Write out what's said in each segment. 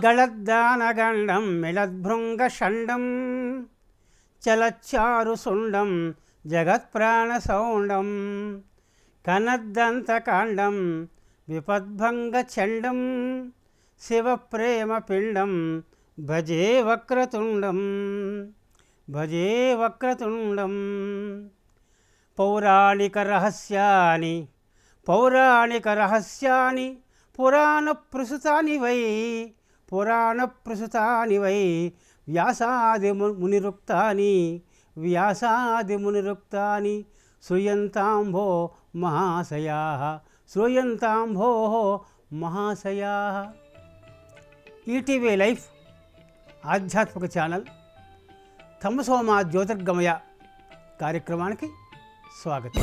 గళద్దానగండం మిళద్భృంగషండం చలచ్చారుసుండం జగత్ప్రాణసౌండం కనద్దంతకాండం విపద్భంగచండం శివప్రేమపిండం భజే వక్రతుండం భజే వక్రతుండం. పౌరాణిక రహస్యాని పురాణప్రసుతాని why వ్యాసాది మునిరుక్తాని శ్రూయంతాంభో మహాశయాః. ETV life ఆధ్యాత్మిక channel తమసోమా జ్యోతిర్గమయ కార్యక్రమానికి స్వాగతం.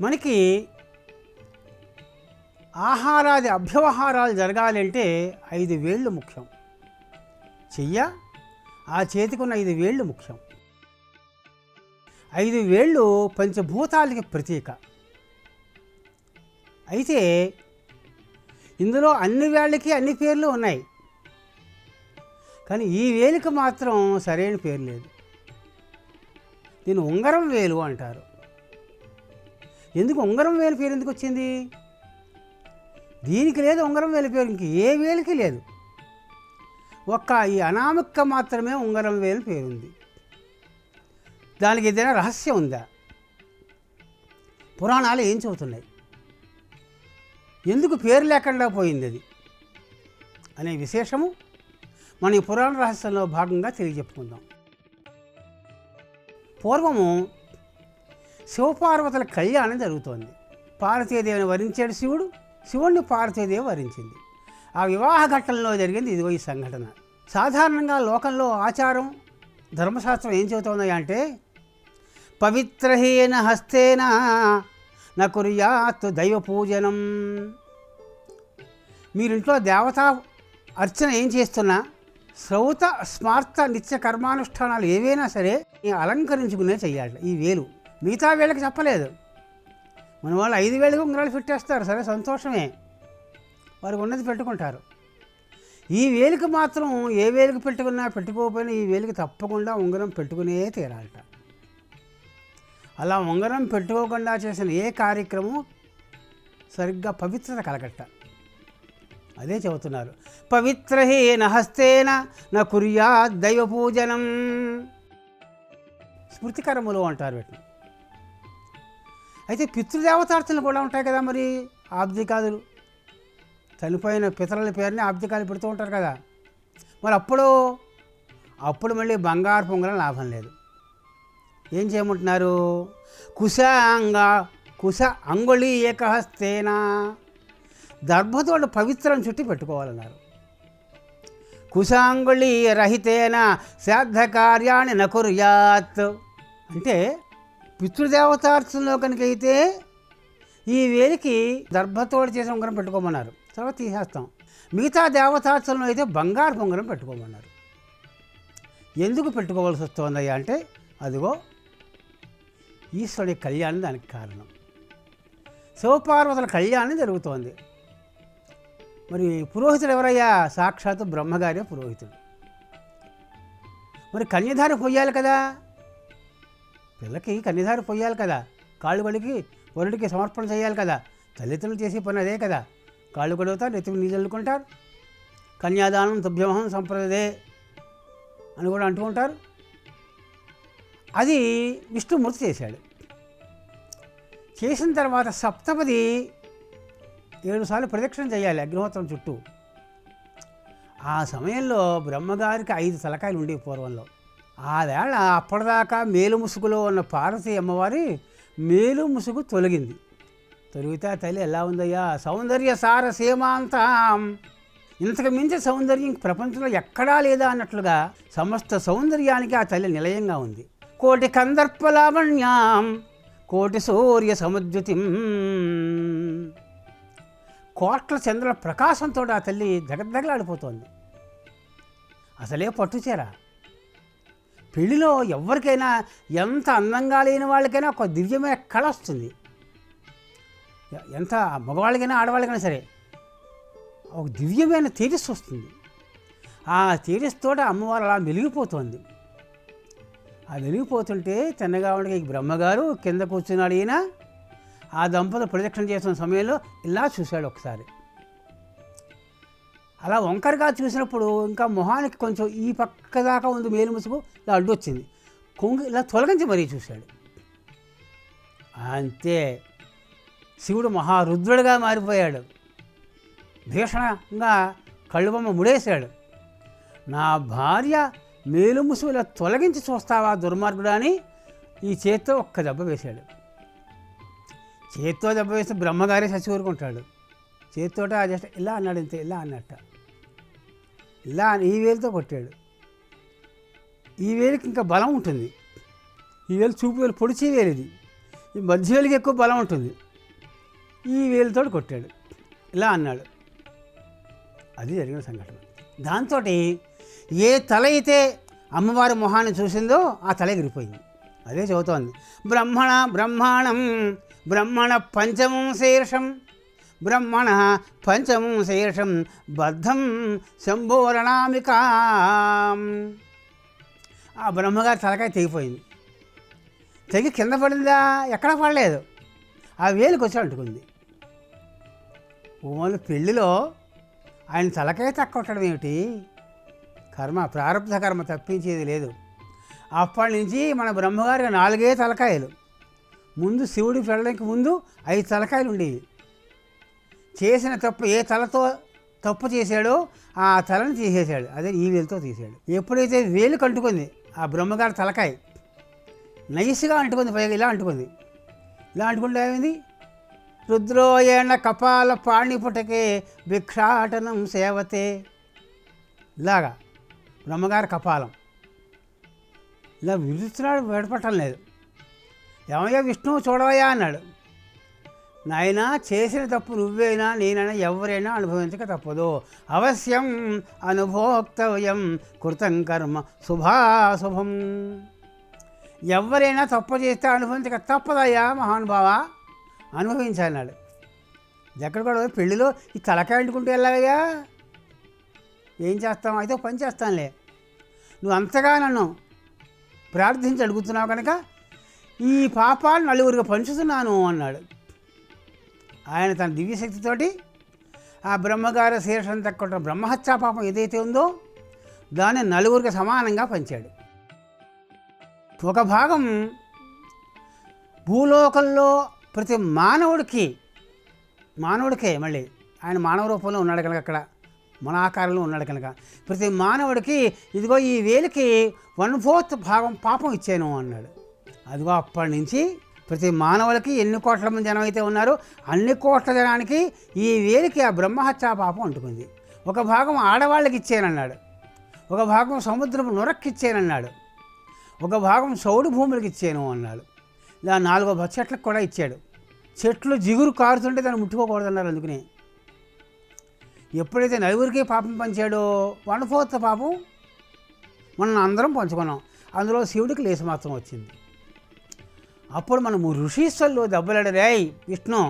మనకి ఆహారాది అభ్యవహారాలు జరగాలంటే 5 వేళ్ళు ముఖ్యం. ఆ చేతికున్న 5 వేళ్ళు ముఖ్యం. 5 వేళ్ళు పంచభూతాలకి ప్రతీక. అయితే ఇందులో అన్ని వేళ్ళకి అన్ని పేర్లు ఉన్నాయి, కానీ ఈ వేలికి మాత్రం సరైన పేరు లేదు. దీన్ని ఉంగరం వేలు అంటారు. ఎందుకు ఉంగరం వేలు పేరు ఎందుకు వచ్చింది? దీనికి లేదు ఉంగరం వేలు పేరు, ఇంక ఏ వేలికి లేదు. ఒక్క ఈ అనామిక మాత్రమే ఉంగరం వేలు పేరుంది. దానికి ఏదైనా రహస్యం ఉందా? పురాణాలు ఏం చెబుతున్నాయి? ఎందుకు పేరు లేకుండా పోయింది అది అనే విశేషము మన ఈ పురాణ రహస్యంలో భాగంగా తెలియజెప్పుకుందాం. పూర్వము శివపార్వతుల కళ్యాణం జరుగుతోంది. పార్వతీదేవిని వరించాడు శివుడు, శివుణ్ణి పార్వతీదేవి వరించింది. ఆ వివాహ ఘట్టంలో జరిగింది ఇదిగో ఈ సంఘటన. సాధారణంగా లోకంలో ఆచారం ధర్మశాస్త్రం ఏం చెబుతున్నాయి అంటే, పవిత్రహీన హస్తేన న కుర్యాత్ దైవ పూజనం. మీరింట్లో దేవతా అర్చన ఏం చేస్తున్నా, శ్రౌత స్మార్త నిత్య కర్మానుష్ఠానాలు ఏవైనా సరే అలంకరించుకునే చెయ్యాలి. ఈ వేలు మిగతా వేళ్ళకి చెప్పలేదు. మన వాళ్ళు 5 వేలకు ఉంగరాలు పెట్టేస్తారు, సరే సంతోషమే, వారికి ఉన్నది పెట్టుకుంటారు. ఈ వేలికి మాత్రం ఏ వేలికి పెట్టుకున్నా పెట్టుకోకపోయినా ఈ వేలికి తప్పకుండా ఉంగరం పెట్టుకునే తీరాలట. అలా ఉంగరం పెట్టుకోకుండా చేసిన ఏ కార్యక్రమం సరిగ్గా పవిత్రత కలగట్ట. అదే చెబుతున్నారు, పవిత్రహీన హస్తేన న కుర్యాత్ దైవ పూజనం. స్మృతికరములు అంటారు వీటిని. అయితే పితృదేవతార్చనలు కూడా ఉంటాయి కదా, మరి ఆబ్దికాదులు, చనిపోయిన పితరుల పేరుని ఆబ్దికాలు పెడుతూ ఉంటారు కదా. మరి అప్పుడు మళ్ళీ బంగారు పొంగలం లాభం లేదు. ఏం చేయమంటున్నారు? కుశ అంగుళి ఏకహస్తేనా, దర్భతోడు పవిత్రం చుట్టి పెట్టుకోవాలన్నారు. కుశాంగుళి రహితేన శ్రాద్ధ కార్యాన్ని నకుర్యాత్ అంటే పితృదేవతార్చనలో కనుకైతే ఈ వేలికి దర్భతోడు చేసిన ఉంగరం పెట్టుకోమన్నారు, తర్వాత తీసేస్తాం. మిగతా దేవతార్చనలో అయితే బంగారు ఉంగరం పెట్టుకోమన్నారు. ఎందుకు పెట్టుకోవాల్సి వస్తుందయ్యా అంటే, అదిగో ఈశ్వరుడి కళ్యాణం దానికి కారణం. శివపార్వతుల కళ్యాణం జరుగుతోంది. మరి పురోహితుడు ఎవరయ్యా? సాక్షాత్తు బ్రహ్మగారే పురోహితుడు. మరి కన్యధార పొయ్యాలి కదా, పిల్లకి కన్యధార పొయ్యాలి కదా, కాళ్ళు కడిగి వరుడికి సమర్పణ చేయాలి కదా. తల్లిదండ్రులు చేసే పని అదే కదా. కాళ్ళు కడుగుతారు, నెత్తికి నీళ్ళు చల్లుకుంటారు, కన్యాదానం తుభ్యమహం సంప్రదే అని కూడా అంటూ ఉంటారు. అది విష్ణుమూర్తి చేశాడు. చేసిన తర్వాత సప్తపది 7 సార్లు ప్రదక్షిణ చేయాలి అగ్నిహోత్రం చుట్టూ. ఆ సమయంలో బ్రహ్మగారికి 5 తలకాయలు ఉండేవి పూర్వంలో. ఆ వేళ అప్పటిదాకా మేలు ముసుగులో ఉన్న పార్వతీ అమ్మవారి మేలు ముసుగు తొలగింది. తొలిగితే తల్లి ఎలా ఉందయ్యా? సౌందర్య సార సీమాంతం, ఇంతకు మించి సౌందర్యం ప్రపంచంలో ఎక్కడా లేదా అన్నట్లుగా సమస్త సౌందర్యానికి ఆ తల్లి నిలయంగా ఉంది. కోటి కందర్ప లావణ్యాం కోటి సూర్య సముద్యుతిం, కోట్ల చంద్రుల ప్రకాశంతో ఆ తల్లి దగదగలాడిపోతోంది. అసలే పట్టుచీర. పెళ్లిలో ఎవరికైనా, ఎంత అందంగా లేని వాళ్ళకైనా ఒక దివ్యమైన కళ వస్తుంది. ఎంత మగవాళ్ళకైనా ఆడవాళ్ళకైనా సరే ఒక దివ్యమైన తేజస్సు వస్తుంది. ఆ తేజస్సుతో అమ్మవారు అలా వెలిగిపోతుంది. ఆ వెలిగిపోతుంటే తెన్నగావుడికి బ్రహ్మగారు కింద కూర్చున్నాడు. ఈయన ఆ దంపతులు ప్రదక్షిణ చేస్తున్న సమయంలో ఇలా చూశాడు ఒకసారి. అలా వంకరగా చూసినప్పుడు ఇంకా మొహానికి కొంచెం ఈ పక్క దాకా ఉంది మేలు ముసుగు, ఇలా అడ్డు వచ్చింది. కొంగు ఇలా తొలగించి మరీ చూశాడు. అంతే, శివుడు మహారుద్రుడిగా మారిపోయాడు. భీషణంగా కళ్ళుబొమ్మ ముడేశాడు. నా భార్య మేలు ముసుగు ఇలా తొలగించి చూస్తావా దుర్మార్గుడా అని ఈ చేత్తో ఒక్క దెబ్బ వేశాడు. చేత్తో దెబ్బ వేస్తే బ్రహ్మగారే చచ్చి ఊరుకుంటాడు. చేత్తోట జస్ట్ ఇలా అన్నాడు, ఇంతే, ఇలా అన్నట్ట. ఇలా ఈ వేలుతో కొట్టాడు. ఈ వేలికి ఇంకా బలం ఉంటుంది. ఈ వేలు చూపు వేలు, పొడిచే వేలు ఇది. ఈ మధ్య వేలికి ఎక్కువ బలం ఉంటుంది. ఈ వేలుతో కొట్టాడు, ఇలా అన్నాడు. అది జరిగిన సంఘటన. దాంతో ఏ తల అయితే అమ్మవారి మొహాన్ని చూసిందో ఆ తల ఎగిరిపోయింది. అదే చదువుతోంది. బ్రహ్మణం బ్రహ్మణ పంచమం శీర్షం, బ్రహ్మణ పంచమం శీర్షం బద్ధం శంభోరణామికా. ఆ బ్రహ్మగారి తలకాయ తెగిపోయింది. తెగి కింద పడిందా? ఎక్కడా పడలేదు. ఆ వేలుకి వచ్చి అంటుకుంది. ఓన్లీ పెళ్ళిలో ఆయన తలకాయ తక్కువట్టడం ఏమిటి? కర్మ, ప్రారంభ కర్మ, తప్పించేది లేదు. అప్పటి నుంచి మన బ్రహ్మగారికి 4 తలకాయలు. ముందు శివుడి పెళ్ళడానికి ముందు 5 తలకాయలు ఉండేవి. చేసిన తప్పు ఏ తలతో తప్పు చేశాడో ఆ తలని తీసేశాడు. అదే ఈ వేలుతో తీశాడు. ఎప్పుడైతే వేలు కంటుకుంది ఆ బ్రహ్మగారి తలకాయ నైస్గా అంటుకుంది, పైగా ఇలా అంటుకుంది. ఇలా అంటుకుంటే ఏమైంది? రుద్రోయేణ కపాల పాణిపుటకే భిక్షాటనం సేవతే. ఇలాగా బ్రహ్మగారి కపాలం ఇలా విరుస్తున్నాడు, బయటపట్టడం లేదు. ఏమయ్యా విష్ణువు చూడవయ్యా అన్నాడు. నాయనా, చేసిన తప్పు నువ్వైనా నేనైనా ఎవరైనా అనుభవించక తప్పదు. అవశ్యం అనుభోక్తవ్యం కృతం కర్మ శుభాశుభం. ఎవరైనా తప్పు చేస్తే అనుభవించక తప్పదయ్యా మహానుభావ, అనుభవించాలన్నాడు. ఎక్కడ కూడా పెళ్ళిలో ఈ తలకాయ అంటుకుంటే వెళ్ళావయ్యా, ఏం చేస్తాం? అయితే పని చేస్తానులే, నువ్వు అంతగా నన్ను ప్రార్థించి అడుగుతున్నావు కనుక ఈ పాపాలు నలుగురికి పంచుతున్నాను అన్నాడు. ఆయన తన దివ్యశక్తితోటి ఆ బ్రహ్మగారి శీర్షం తక్కువ బ్రహ్మహత్యా పాపం ఏదైతే ఉందో దాన్ని నలుగురికి సమానంగా పంచాడు. ఒక భాగం భూలోకంలో ప్రతి మానవుడికే మళ్ళీ ఆయన మానవ రూపంలో ఉన్నాడు కనుక, అక్కడ మన ఆకారంలో ఉన్నాడు కనుక ప్రతి మానవుడికి ఇదిగో ఈ వేలికి 1/4 భాగం పాపం ఇచ్చాను అన్నాడు. అదిగో అప్పటి నుంచి ప్రతి మానవులకి ఎన్ని కోట్ల మంది జనం అయితే ఉన్నారో అన్ని కోట్ల జనానికి ఈ వేలికి ఆ బ్రహ్మహత్యా పాపం అంటుకుంది. ఒక భాగం ఆడవాళ్ళకి ఇచ్చానన్నాడు, ఒక భాగం సముద్రపు నొరక్కి ఇచ్చానన్నాడు, ఒక భాగం సౌడు భూములకి ఇచ్చాను అన్నాడు. ఇలా 4 చెట్లకు కూడా ఇచ్చాడు. చెట్లు జిగురు కారుతుంటే దాన్ని ముట్టుకోకూడదన్నారు. అందుకనే ఎప్పుడైతే నలుగురికి పాపం పంచాడో 1/4 పాపం మనం అందరం పంచుకున్నాం. అందులో శివుడికి లేసి మాత్రం వచ్చింది. అప్పుడు మనము ఋషీశ్వరులు దెబ్బలాడరేయ్ విష్ణు,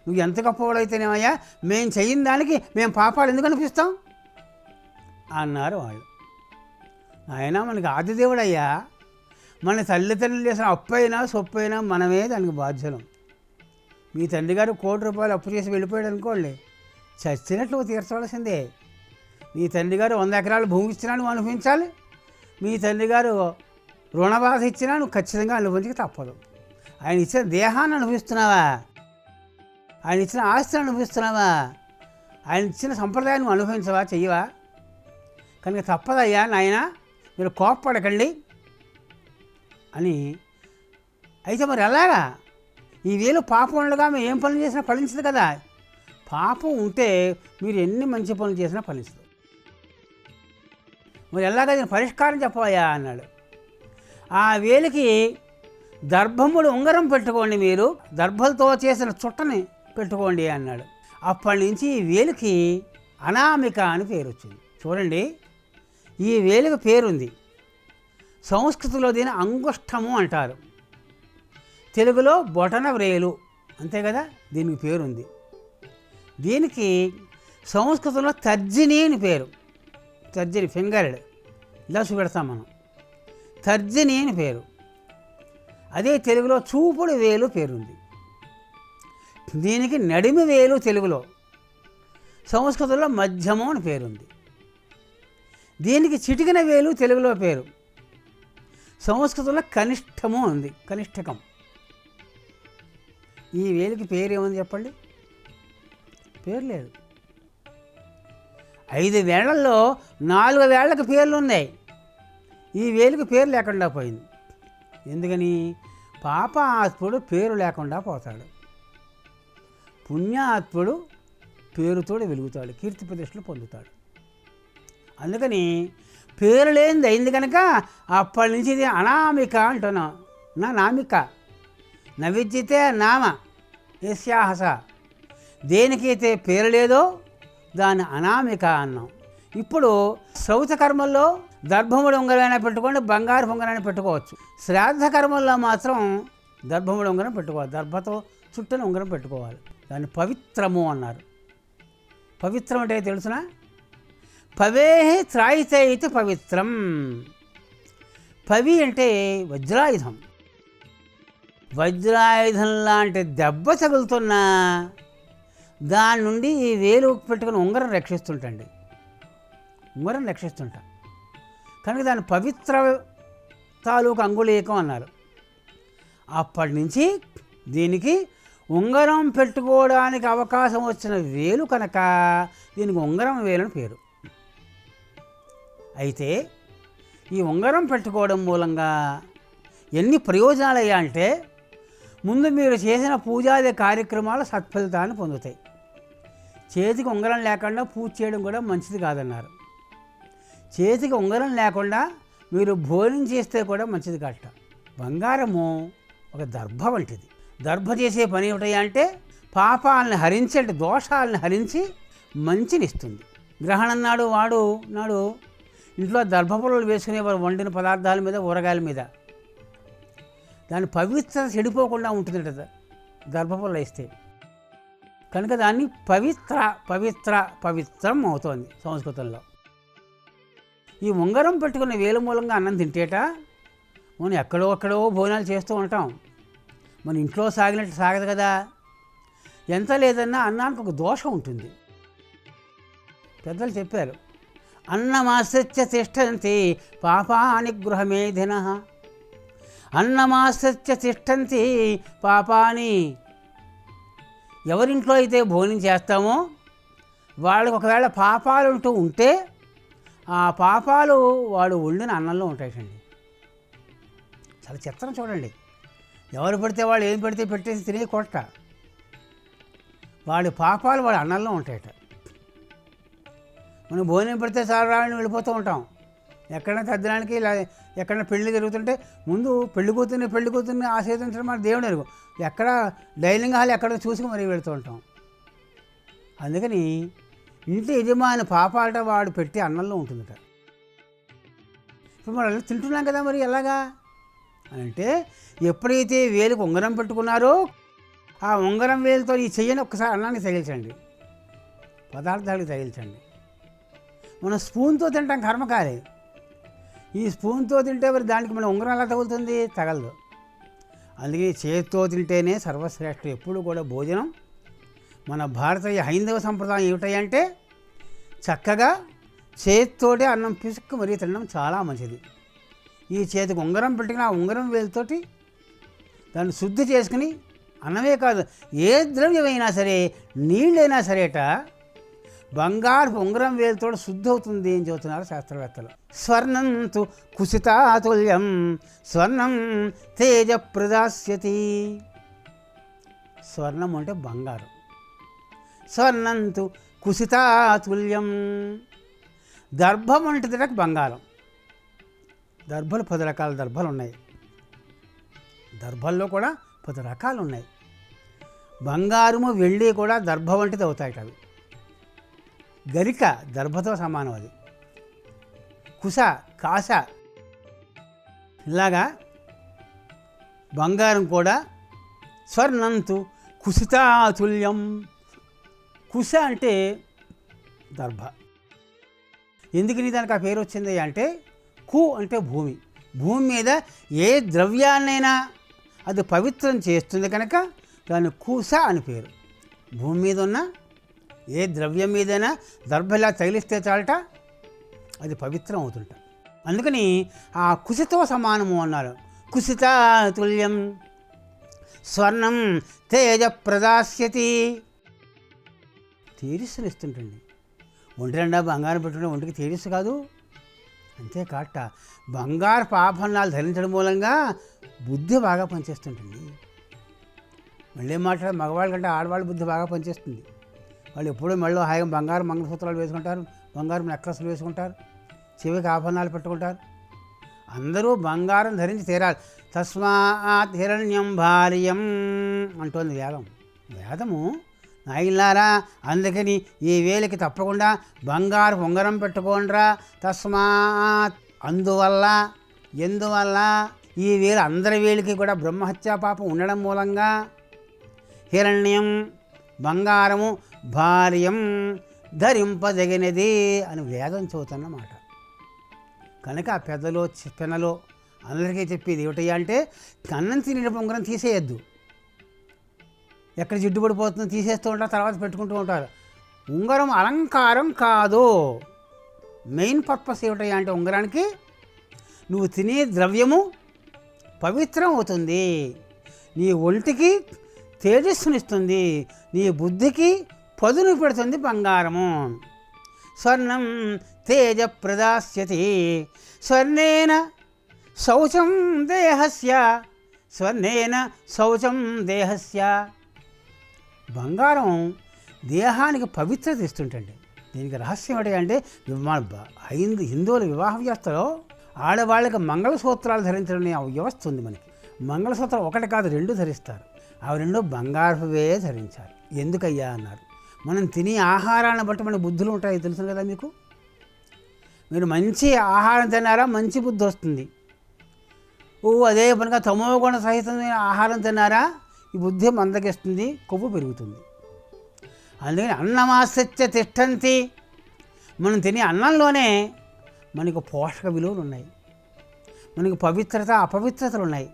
నువ్వు ఎంత గొప్పవాడైతేనేమయ్యా, మేము చెయ్యిన దానికి మేము పాపాలు ఎందుకు అనిపిస్తాం అన్నారు వాళ్ళు. ఆయన మనకి ఆదిదేవుడయ్యా, మన తల్లిదండ్రులు చేసిన అప్పైనా సొప్పైనా మనమే దానికి బాధ్యులం. మీ తండ్రి గారు 1 కోటి రూపాయలు అప్పు చేసి వెళ్ళిపోయాడు అనుకోండి, చచ్చినట్లు తీర్చవలసిందే. మీ తండ్రి గారు 100 ఎకరాలు భూమి ఇచ్చినా నువ్వు అనుభవించాలి. మీ తండ్రి గారు రుణబాధ ఇచ్చినా నువ్వు ఖచ్చితంగా అనుభవించక తప్పదు. ఆయన ఇచ్చిన దేహాన్ని అనుభవిస్తున్నావా, ఆయన ఇచ్చిన ఆస్తిని అనుభవిస్తున్నావా, ఆయన ఇచ్చిన సంప్రదాయాన్ని నువ్వు అనుభవించవా, చెయ్యవా? కనుక తప్పదయ్యా నాయన, మీరు కోప్పడకండి అని. అయితే మరి ఎలాగా? ఈ వేలు పాపం ఉండగా మేము ఏం పనులు చేసినా ఫలించదు కదా. పాపం ఉంటే మీరు ఎన్ని మంచి పనులు చేసినా ఫలించదు. మరి ఎలాగా దీని పరిష్కారం చెప్పవయ్యా అన్నాడు. ఆ వేలికి దర్భముడు ఉంగరం పెట్టుకోండి, మీరు దర్భలతో చేసిన చుట్టని పెట్టుకోండి అన్నాడు. అప్పటి నుంచి ఈ వేలుకి అనామిక అని పేరు వచ్చింది. చూడండి, ఈ వేలుకి పేరుంది. సంస్కృతిలో దీని అంగుష్టము అంటారు, తెలుగులో బొటన వ్రేలు, అంతే కదా, దీనికి పేరుంది. దీనికి సంస్కృతంలో తర్జిని అని పేరు. తర్జిని ఫింగర్డ్, ఇలా చూపెడతాం మనం, తర్జిని అని పేరు. అదే తెలుగులో చూపుడు వేలు పేరుంది. దీనికి నడిమి వేలు తెలుగులో, సంస్కృతంలో మధ్యము అని పేరుంది. దీనికి చిటికిన వేలు తెలుగులో పేరు, సంస్కృతంలో కనిష్టము ఉంది, కనిష్టకం. ఈ వేలుకి పేరు ఏముంది చెప్పండి? పేరు లేదు. 5 వేళ్లలో 4 వేళ్లకు పేర్లు ఉన్నాయి, ఈ వేలుకి పేరు లేకుండా పోయింది. ఎందుకని? పాపాత్ముడు పేరు లేకుండా పోతాడు, పుణ్యాత్ముడు పేరుతోడు వెలుగుతాడు, కీర్తి ప్రతిష్టలు పొందుతాడు. అందుకని పేరు లేనిది అయింది కనుక అప్పటి నుంచి ఇది అనామిక అంటున్నాం. నామిక నవిద్యతే నామ యస్యాహస, దేనికైతే పేరు లేదో దాన్ని అనామిక అన్నాం. ఇప్పుడు శ్రౌత కర్మల్లో దర్భముడు ఉంగరైనా పెట్టుకోండి, బంగారు ఉంగరైనా పెట్టుకోవచ్చు. శ్రాద్ధ కర్మల్లో మాత్రం దర్భముడు ఉంగరం పెట్టుకోవాలి, దర్భతో చుట్టని ఉంగరం పెట్టుకోవాలి. దాన్ని పవిత్రము అన్నారు. పవిత్రం అంటే తెలుసునా? పవేహి త్రాయితే అయితే పవిత్రం. పవి అంటే వజ్రాయుధం. వజ్రాయుధం లాంటి దెబ్బ తగులుతున్నా దాని నుండి ఈ వేలు పెట్టుకుని ఉంగరం రక్షిస్తుంటండి, ఉంగరం రక్షిస్తుంటా కనుక దాన్ని పవిత్ర తాలూకు అంగుళీకం అన్నారు. అప్పటి నుంచి దీనికి ఉంగరం పెట్టుకోవడానికి అవకాశం వచ్చిన వేలు కనుక దీనికి ఉంగరం వేలని పేరు. అయితే ఈ ఉంగరం పెట్టుకోవడం మూలంగా ఎన్ని ప్రయోజనాలు అయ్యా అంటే, ముందు మీరు చేసిన పూజాది కార్యక్రమాలు సత్ఫలితాన్ని పొందుతాయి. చేతికి ఉంగరం లేకుండా పూజ చేయడం కూడా మంచిది కాదన్నారు. చేతికి ఉంగరం లేకుండా మీరు భోజనం చేస్తే కూడా మంచిది కాట. బంగారము ఒక దర్భ వంటిది. దర్భ చేసే పని ఏమిటయ్యా అంటే పాపాలను హరించి, అంటే దోషాలను హరించి మంచినిస్తుంది. గ్రహణం నాడు ఇంట్లో దర్భ పొలలు వేసుకునేవారు, వండిన పదార్థాల మీద, ఊరగాయల మీద. దాని పవిత్రత చెడిపోకుండా ఉంటుందట దర్భ పొల వేస్తే. కనుక దాన్ని పవిత్రం అవుతోంది సంస్కృతంలో. ఈ ఉంగరం పెట్టుకున్న వేలు మూలంగా అన్నం తింటేట మనం ఎక్కడో భోజనాలు చేస్తూ ఉంటాం, మన ఇంట్లో సాగినట్టు సాగదు కదా. ఎంత లేదన్నా అన్నానికి ఒక దోషం ఉంటుంది. పెద్దలు చెప్పారు, అన్నమాశ్రిత్య తిష్టంతి పాపాని గృహమేధినః. అన్నమాశ్రిత్య తిష్టంతి పాపాని. ఎవరింట్లో అయితే భోజనం చేస్తామో వాళ్ళకి ఒకవేళ పాపాలు ఉంటే ఆ పాపాలు వాడు వండిన అన్నంలో ఉంటాయండి. చాలా చిత్రం చూడండి. ఎవరు పడితే వాళ్ళు ఏం పెడితే పెట్టేసి తినే కొట్ట, వాడి పాపాలు వాడి అన్నంలో ఉంటాయట. మనం భోజనం పెడితే చాలా రావని వెళ్ళిపోతూ ఉంటాం. ఎక్కడైనా తద్దడానికి ఇలా ఎక్కడైనా పెళ్లి జరుగుతుంటే ముందు పెళ్లి కూతుర్ని ఆశీర్వదించడం మన దేవుడు ఎరుగు. ఎక్కడ డైనింగ్ హాల్ ఎక్కడో చూసుకుని మరీ వెళుతూ ఉంటాం. అందుకని ఇంటి యజమాని పాపాలట వాడు పెట్టి అన్నంలో ఉంటుందట. ఇప్పుడు మనం తింటున్నాం కదా, మరి ఎలాగా అని అంటే, ఎప్పుడైతే వేలుకు ఉంగరం పెట్టుకున్నారో ఆ ఉంగరం వేలుతో ఈ చెయ్యని ఒక్కసారి అన్నానికి తగిలించండి, పదార్థాలకు తగిలించండి. మనం స్పూన్తో తింటాం, కర్మకాలి. ఈ స్పూన్తో తింటే మరి దానికి మన ఉంగరం ఎలా తగులుతుంది? తగలదు. అందుకే చేతితో తింటేనే సర్వశ్రేష్ఠం. ఎప్పుడు కూడా భోజనం మన భారతీయ హైందవ సంప్రదాయం ఏమిటంటే చక్కగా చేతితోటి అన్నం పిసుక్కు మరీ తినడం చాలా మంచిది. ఈ చేతికి ఉంగరం పెట్టుకుని ఆ ఉంగరం వేలుతోటి దాన్ని శుద్ధి చేసుకుని, అన్నమే కాదు ఏ ద్రవ్యమైనా సరే, నీళ్ళైనా సరేట బంగారు ఉంగరం వేలుతో శుద్ధి అవుతుంది అని చెబుతున్నారు శాస్త్రవేత్తలు. స్వర్ణం తు కుసితాతుల్యం స్వర్ణం తేజ ప్రదాస్యతి. స్వర్ణం అంటే బంగారం, స్వర్ణం తు కుసితాతుల్యం. దర్భం వంటిది బంగారం. దర్భలు 10 రకాల దర్భలు ఉన్నాయి. దర్భల్లో కూడా 10 రకాలు ఉన్నాయి. బంగారము వెండి కూడా దర్భ వంటిది అవుతాయి. అవి గరిక దర్భతో సమానం. అది కుశ కాశ ఇలాగా బంగారం కూడా స్వర్ణంతు కుశితాతుల్యం. కుశ అంటే దర్భ. ఎందుకని దానికి ఆ పేరు వచ్చింది అంటే కు అంటే భూమి. భూమి మీద ఏ ద్రవ్యాన్నైనా అది పవిత్రం చేస్తుంది కనుక దాని కుశ అని పేరు. భూమి మీద ఉన్న ఏ ద్రవ్యం మీదైనా దర్భలా తగిలిస్తే చాలట అది పవిత్రం అవుతుంట. అందుకని ఆ కుశతో సమానము అన్నారు. కుశితాతుల్యం స్వర్ణం తేజ ప్రదాస్యతి. తేజస్సును ఇస్తుంటండి. ఒంటి నిండా బంగారం పెట్టుకుంటే ఒంటికి తేజస్సు కాదు. అంతేకాట బంగారు ఆభరణాలు ధరించడం మూలంగా బుద్ధి బాగా పనిచేస్తుంటుంది. మళ్ళీ మాట్లాడే మగవాళ్ళ కంటే ఆడవాళ్ళ బుద్ధి బాగా పనిచేస్తుంది. వాళ్ళు ఎప్పుడూ మెళ్ళో హాయిగా బంగారు మంగళసూత్రాలు వేసుకుంటారు, బంగారు నెక్లెస్లు వేసుకుంటారు, చెవికి ఆభరణాలు పెట్టుకుంటారు. అందరూ బంగారం ధరించి తీరాలి. తస్మాత్ హిరణ్యం భార్యం అంటోంది వేదం. వేదము నాయనలారా అందుకని ఈ వేలికి తప్పకుండా బంగారు ఉంగరం పెట్టుకోండిరా. తస్మాత్ అందువల్ల ఎందువల్ల ఈ వేలు అందరి వేలికి కూడా బ్రహ్మహత్యా పాపం ఉండడం మూలంగా హిరణ్యం బంగారము భార్యం ధరింపదగినది అని వేదం చదువుతున్నమాట. కనుక ఆ పెద్దలో పిన్నలో అందరికీ చెప్పేది ఏమిటయ్యా అంటే అన్నం తినే ఉంగరం తీసేయద్దు. ఎక్కడ జిడ్డు పడిపోతుందో తీసేస్తూ ఉంటారు, తర్వాత పెట్టుకుంటూ ఉంటారు. ఉంగరం అలంకారం కాదు. మెయిన్ పర్పస్ ఏమిటయ్యా అంటే ఉంగరానికి నువ్వు తినే ద్రవ్యము పవిత్రం అవుతుంది, నీ ఒంటికి తేజస్సునిస్తుంది, నీ బుద్ధికి పదును పెడుతుంది బంగారము. స్వర్ణం తేజ ప్రదాస్యతి స్వర్ణేన శౌచం దేహస్య స్వర్ణేన శౌచం దేహస్య. బంగారం దేహానికి పవిత్రత ఇస్తుంటండి. దీనికి రహస్యం ఏంటి అంటే హిందువుల వివాహ వ్యవస్థలో ఆడవాళ్ళకి మంగళసూత్రాలు ధరించడం ఆ వ్యవస్థ ఉంది. మనకి మంగళసూత్రం ఒకటి కాదు 2 ధరిస్తారు. అవి 2 బంగారువే ధరించాలి. ఎందుకయ్యా అన్నారు, మనం తినే ఆహారాన్ని బట్టి మన బుద్ధులు ఉంటాయి తెలుసు కదా మీకు. మీరు మంచి ఆహారం తిన్నారా మంచి బుద్ధి వస్తుంది. అదే పనిగా తమోగుణ సహితమైన ఆహారం తిన్నారా ఈ బుద్ధి మందగిస్తుంది, కొవ్వు పెరుగుతుంది. అందుకని అన్నమాశ్రిత్య తిష్టంతి. మనం తినే అన్నంలోనే మనకు పోషక విలువలు ఉన్నాయి, మనకు పవిత్రత అపవిత్రతలు ఉన్నాయి,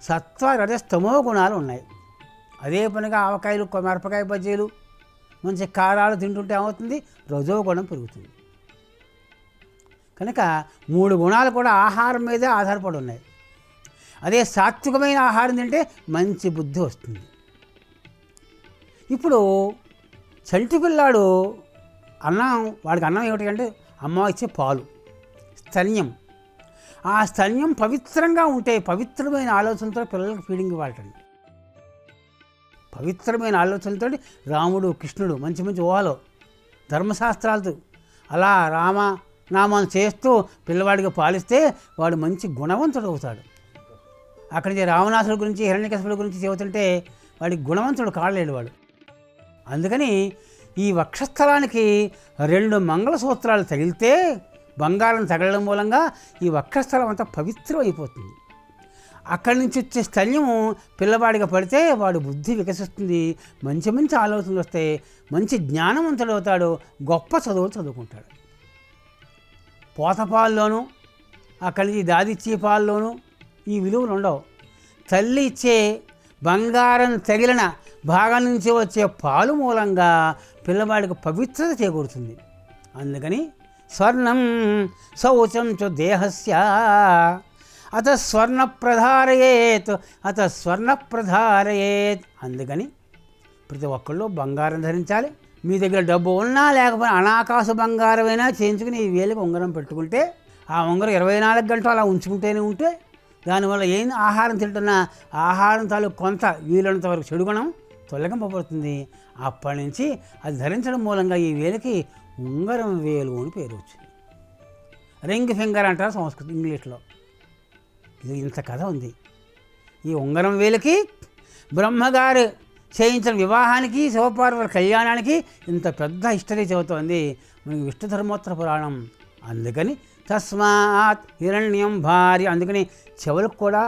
సత్వ రజస్తమో గుణాలు ఉన్నాయి. అదే పనిగా ఆవకాయలు మిరపకాయ బజ్జీలు మంచి కారాలు తింటుంటే ఏమవుతుంది, రజోగుణం పెరుగుతుంది. కనుక 3 గుణాలు కూడా ఆహారం మీదే ఆధారపడి ఉన్నాయి. అదే సాత్వికమైన ఆహారం తింటే మంచి బుద్ధి వస్తుంది. ఇప్పుడు చంటి పిల్లాడు వాడికి అన్నం ఏమిటి అంటే అమ్మ ఇచ్చే పాలు, స్తన్యం. ఆ స్తన్యం పవిత్రంగా ఉంటే పవిత్రమైన ఆలోచనతో పిల్లలకు ఫీడింగ్ ఇవ్వాలండి. పవిత్రమైన ఆలోచనలతో రాముడు కృష్ణుడు మంచి మంచి ఊహలో ధర్మశాస్త్రాలతో అలా రామనామాలు చేస్తూ పిల్లవాడికి పాలిస్తే వాడు మంచి గుణవంతుడు అవుతాడు. అక్కడి నుంచి రావణాసుడి గురించి హిరణ్యకశిపుడి గురించి చెబుతుంటే వాడికి గుణవంతుడు కాలేడు వాడు. అందుకని ఈ వక్షస్థలానికి 2 మంగళసూత్రాలు తగిలితే బంగారం తగలడం మూలంగా ఈ వక్షస్థలం అంతా పవిత్రం అయిపోతుంది. అక్కడి నుంచి వచ్చే స్థల్యము పిల్లవాడిగా పడితే వాడు బుద్ధి వికసిస్తుంది, మంచి మంచి ఆలోచనలు వస్తాయి, మంచి జ్ఞానవంతుడు అవుతాడు, గొప్ప చదువులు చదువుకుంటాడు. పోతపాల్లోనూ అక్కడి నుంచి దాదిచ్చే పాల్లోనూ ఈ విలువలు ఉండవు. తల్లి ఇచ్చే బంగారం తగిలిన భాగం నుంచి వచ్చే పాలు మూలంగా పిల్లవాడికి పవిత్రత చేకూరుతుంది. అందుకని స్వర్ణం శౌచం చ దేహస్య అత స్వర్ణ ప్రధారయేత్ అందుకని ప్రతి ఒక్కళ్ళు బంగారం ధరించాలి. మీ దగ్గర డబ్బు ఉన్నా లేకపోయినా అనాకాశ బంగారమైనా చేయించుకుని ఈ వేలికి ఉంగరం పెట్టుకుంటే ఆ ఉంగరం 24 గంటలు అలా ఉంచుకుంటూనే ఉంటే దానివల్ల ఏం ఆహారం తింటున్నా ఆహారం తాలూకు కొంత వీలైనంత వరకు చెడుగుణం తొలగింపబడుతుంది. అప్పటి నుంచి అది ధరించడం మూలంగా ఈ వేలికి ఉంగరం వేలు అని పేరు వచ్చింది. రింగ్ ఫింగర్ అంటారు సంస్కృతం ఇంగ్లీష్లో. ఇది ఇంత కథ ఉంది. ఈ ఉంగరం వేలుకి బ్రహ్మగారు చేయించిన వివాహానికి శివపార్వతుల కళ్యాణానికి ఇంత పెద్ద హిస్టరీ చెబుతోంది మనకి విష్ణు ధర్మోత్తర పురాణం. అందుకని తస్మాత్ హిరణ్యం భార్య. అందుకని చెవులకు కూడా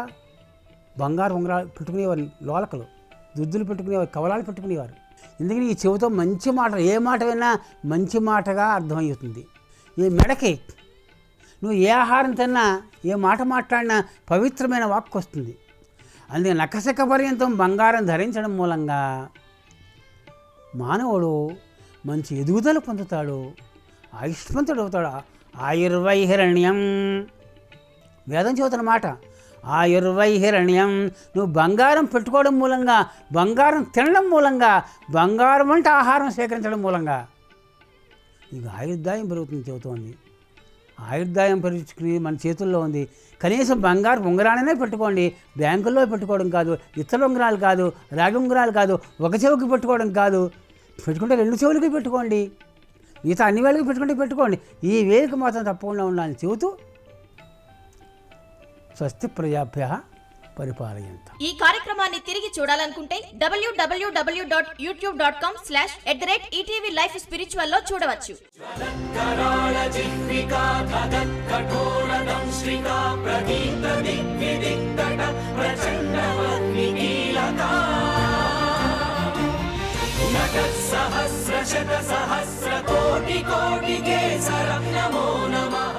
బంగారు ఉంగరాలు పెట్టుకునేవారు, లోలకలు దుద్దులు పెట్టుకునేవారు, కవలాలు పెట్టుకునేవారు. ఎందుకని ఈ చెవితో మంచి మాట, ఏ మాట విన్నా మంచి మాటగా అర్థమవుతుంది. ఈ మెడకి నువ్వు ఏ ఆహారం తిన్నా, ఏ మాట మాట్లాడినా పవిత్రమైన వాక్కు వస్తుంది. అందుకే నఖశక పర్యంతం బంగారం ధరించడం మూలంగా మానవుడు మంచి ఎదుగుదల పొందుతాడు, ఆయుష్మంతుడు అవుతాడు. ఆయుర్వైహిరణ్యం వేదం చెబుతున్న మాట. ఆయుర్వైహిరణ్యం, నువ్వు బంగారం పెట్టుకోవడం మూలంగా, బంగారం తినడం మూలంగా, బంగారం వంటి ఆహారం సేకరించడం మూలంగా నీకు ఆయుర్దాయం పెరుగుతుంది చెబుతోంది. ఆయుర్దాయం పరీక్షకుని మన చేతుల్లో ఉంది. కనీసం బంగారు ఉంగరాలనే పెట్టుకోండి, బ్యాంకుల్లో పెట్టుకోవడం కాదు, ఇతర ఉంగరాలు కాదు, రాగి ఉంగరాలు కాదు, ఒక చెవికి పెట్టుకోవడం కాదు. పెట్టుకుంటే 2 చెవులకి పెట్టుకోండి, మిగతా అన్ని వేళకి పెట్టుకోండి. ఈ వేలికి మాత్రం తప్పకుండా ఉండాలని చెబుతూ స్వస్తి ప్రజాభ్యః పరిపాలయంత. ఈ కార్యక్రమాన్ని తిరిగి చూడాలనుకుంటే www.youtube.com/@ETV Life Spiritual లో చూడవచ్చు. సహస్ర శత సహస్ర కోటి కోటి కేసర నమో నమః.